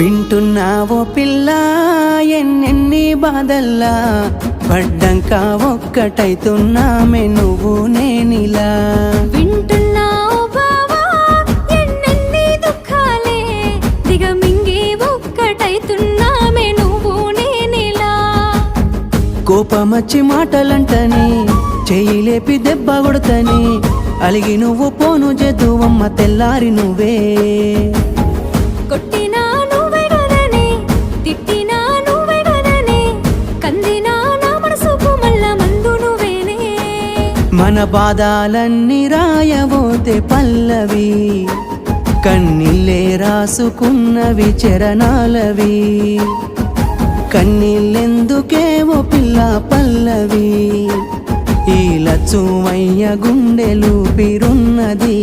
వింటున్నావో పిల్ల ఎన్నెన్ని బాధల్లా పడ్డంక ఒక్కటైతున్నామే నువ్వు నేనిలా వింటున్నావు బావా ఎన్నెన్ని దుఃఖాలే దిగమింగి ఒక్కటైతున్నామే నువ్వు నేనిలా కోపమచ్చి మాటలంటని చెయ్యి లేపి దెబ్బ కొడతని అలిగి నువ్వు పోను జదువమ్మ తెల్లారి నువ్వే కొట్టినా నువ్వే కదనే తిట్టినా నువ్వే కదనే కందినా నా మనసుకు మళ్ళా మందు నువ్వేనే మన బాధాలన్నీ రాయబోతే పల్లవి కన్నీళ్ళే రాసుకున్నవి చరణాలవి కన్నీళ్ళెందుకేవో పిల్ల పల్లవి ఈ లచ్చుమయ్య గుండెలు పిరున్నది